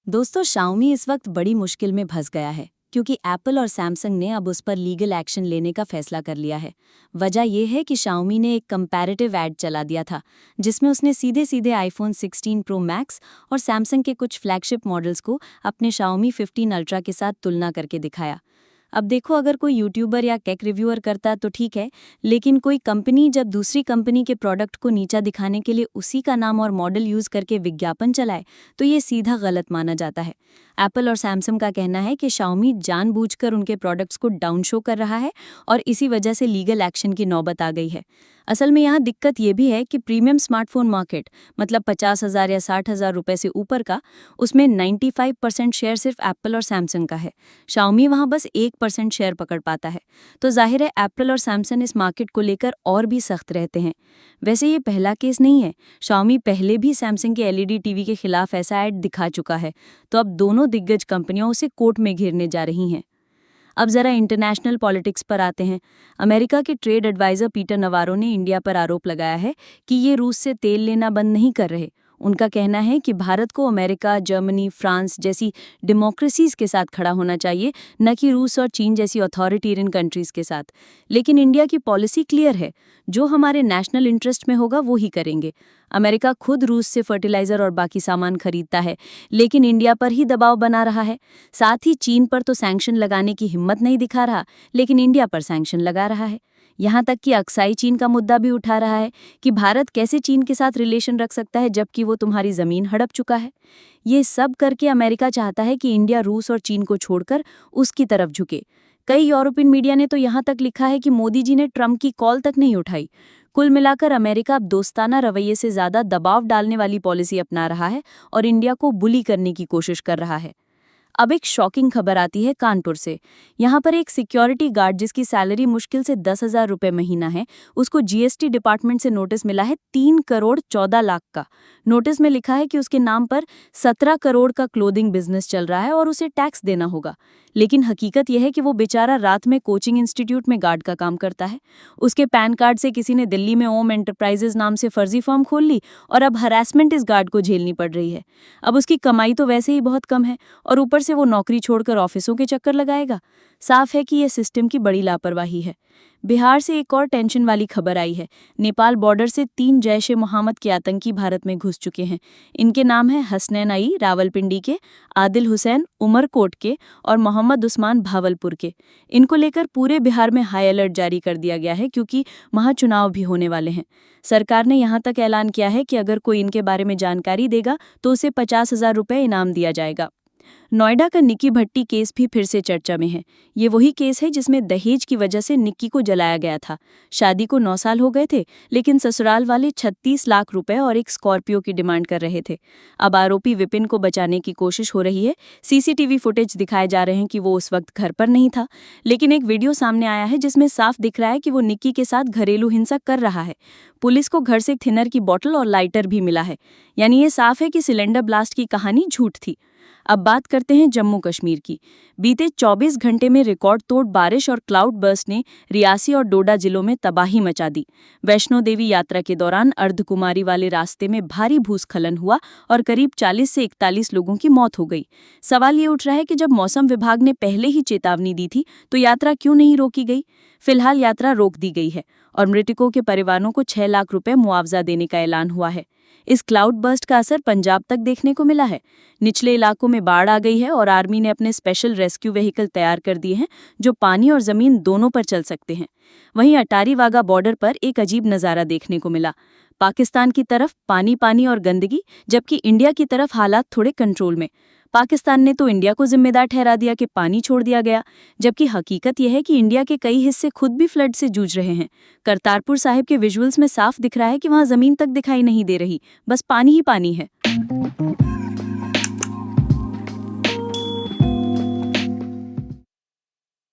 दोस्तों शाओमी इस वक्त बड़ी मुश्किल में फंस गया है क्योंकि एप्पल और सैमसंग ने अब उस पर लीगल एक्शन लेने का फैसला कर लिया है। वजह यह है कि शाओमी ने एक कंपैरेटिव ऐड चला दिया था जिसमें उसने सीधे सीधे आईफोन 16 प्रो मैक्स और सैमसंग के कुछ फ्लैगशिप मॉडल्स को अपने शाओमी 15 अल्ट्रा के साथ तुलना करके दिखाया। अब देखो, अगर कोई यूट्यूबर या टेक रिव्यूअर करता तो ठीक है, लेकिन कोई कंपनी जब दूसरी कंपनी के प्रोडक्ट को नीचा दिखाने के लिए उसी का नाम और मॉडल यूज करके विज्ञापन चलाए तो ये सीधा गलत माना जाता है। एप्पल और सैमसंग का कहना है कि शाओमी जानबूझकर उनके प्रोडक्ट्स को डाउन शो कर रहा है और इसी वजह से लीगल एक्शन की नौबत आ गई है। असल में यहाँ दिक्कत ये भी है कि प्रीमियम स्मार्टफोन मार्केट, मतलब 50,000 या 60,000 रुपए से ऊपर का, उसमें 95% शेयर सिर्फ एप्पल और सैमसंग का है। शाओमी वहाँ बस 1% शेयर पकड़ पाता है। तो जाहिर है एप्पल और सैमसंग इस मार्केट को लेकर और भी सख्त रहते हैं। वैसे ये पहला केस नहीं है, शाओमी पहले भी सैमसंग के एलईडी टीवी के खिलाफ ऐसा ऐड दिखा चुका है। तो अब दोनों दिग्गज कंपनियां उसे कोर्ट में घेरने जा रही हैं। अब जरा इंटरनेशनल पॉलिटिक्स पर आते हैं। अमेरिका के ट्रेड एडवाइजर पीटर नवारो ने इंडिया पर आरोप लगाया है कि ये रूस से तेल लेना बंद नहीं कर रहे। उनका कहना है कि भारत को अमेरिका, जर्मनी, फ्रांस जैसी डेमोक्रेसीज के साथ खड़ा होना चाहिए, न कि रूस और चीन जैसी अथॉरिटेरियन कंट्रीज के साथ। लेकिन इंडिया की पॉलिसी क्लियर है, जो हमारे नेशनल इंटरेस्ट में होगा वो ही करेंगे। अमेरिका खुद रूस से फर्टिलाइजर और बाकी सामान खरीदता है, लेकिन इंडिया पर ही दबाव बना रहा है। साथ ही चीन पर तो सैंक्शन लगाने की हिम्मत नहीं दिखा रहा, लेकिन इंडिया पर सैंक्शन लगा रहा है। यहाँ तक कि अक्साई चीन का मुद्दा भी उठा रहा है कि भारत कैसे चीन के साथ रिलेशन रख सकता है जबकि वो तुम्हारी जमीन हड़प चुका है। ये सब करके अमेरिका चाहता है कि इंडिया रूस और चीन को छोड़कर उसकी तरफ झुके। कई यूरोपियन मीडिया ने तो यहाँ तक लिखा है कि मोदी जी ने ट्रंप की कॉल तक नहीं उठाई। कुल मिलाकर अमेरिका अब दोस्ताना रवैये से ज्यादा दबाव डालने वाली पॉलिसी अपना रहा है और इंडिया को बुली करने की कोशिश कर रहा है। अब एक शॉकिंग खबर आती है कानपुर से। यहाँ पर एक सिक्योरिटी गार्ड जिसकी सैलरी मुश्किल से 10,000 रुपये महीना है, उसको जीएसटी डिपार्टमेंट से नोटिस मिला है 3 करोड़ 14 लाख का। नोटिस में लिखा है कि उसके नाम पर 17 करोड़ का क्लोथिंग बिजनेस चल रहा है और उसे टैक्स देना होगा। लेकिन हकीकत यह है कि वो बेचारा रात में कोचिंग इंस्टीट्यूट में गार्ड का काम करता है। उसके पैन कार्ड से किसी ने दिल्ली में ओम एंटरप्राइजेज नाम से फर्जी फर्म खोल ली और अब हरासमेंट इस गार्ड को झेलनी पड़ रही है। अब उसकी कमाई तो वैसे ही बहुत कम है और ऊपर से वो नौकरी छोड़कर ऑफिसों के चक्कर लगाएगा। साफ है कि यह सिस्टम की बड़ी लापरवाही है। बिहार से एक और टेंशन वाली खबर आई है। नेपाल बॉर्डर से 3 जैश-ए-मोहम्मद के आतंकी भारत में घुस चुके हैं। इनके नाम हैं हसनैन आई रावलपिंडी के, आदिल हुसैन उमरकोट के और मोहम्मद उस्मान भावलपुर के। इनको लेकर पूरे बिहार में हाई अलर्ट जारी कर दिया गया है क्योंकि वहां चुनाव भी होने वाले हैं। सरकार ने यहां तक ऐलान किया है कि अगर कोई इनके बारे में जानकारी देगा तो उसे 50,000 रुपये इनाम दिया जाएगा। नोएडा का निक्की भट्टी केस भी फिर से चर्चा में है। ये वही केस है जिसमें दहेज की वजह से निक्की को जलाया गया था। शादी को 9 साल हो गए थे, लेकिन ससुराल वाले 36 लाख रुपए और एक स्कॉर्पियो की डिमांड कर रहे थे। अब आरोपी विपिन को बचाने की कोशिश हो रही है। सीसीटीवी फुटेज दिखाए जा रहे हैं कि वो उस वक्त घर पर नहीं था, लेकिन एक वीडियो सामने आया है जिसमें साफ दिख रहा है कि वो निक्की के साथ घरेलू हिंसा कर रहा है। पुलिस को घर से थिनर की बोतल और लाइटर भी मिला है। यानी ये साफ है कि सिलेंडर ब्लास्ट की कहानी झूठ थी। अब बात करते हैं जम्मू कश्मीर की। बीते 24 घंटे में रिकॉर्ड तोड़ बारिश और क्लाउड बर्स्ट ने रियासी और डोडा जिलों में तबाही मचा दी। वैष्णो देवी यात्रा के दौरान अर्धकुमारी वाले रास्ते में भारी भूस्खलन हुआ और करीब 40 से 41 लोगों की मौत हो गई। सवाल ये उठ रहा है कि जब मौसम विभाग ने पहले ही चेतावनी दी थी तो यात्रा क्यों नहीं रोकी गई। फिलहाल यात्रा रोक दी गई है और मृतकों के परिवारों को 6 लाख रुपए मुआवजा देने का ऐलान हुआ है। इस क्लाउड बर्स्ट का असर पंजाब तक देखने को मिला है। निचले इलाकों में बाढ़ आ गई है और आर्मी ने अपने स्पेशल रेस्क्यू व्हीकल तैयार कर दिए हैं जो पानी और जमीन दोनों पर चल सकते हैं। वहीं अटारी वाघा बॉर्डर पर एक अजीब नज़ारा देखने को मिला। पाकिस्तान की तरफ पानी पानी और गंदगी, जबकि इंडिया की तरफ हालात थोड़े कंट्रोल में। पाकिस्तान ने तो इंडिया को जिम्मेदार ठहरा दिया कि पानी छोड़ दिया गया, जबकि हकीकत यह है कि इंडिया के कई हिस्से खुद भी फ्लड से जूझ रहे हैं। करतारपुर साहिब के विजुअल्स में साफ दिख रहा है कि वहां जमीन तक दिखाई नहीं दे रही, बस पानी ही पानी है।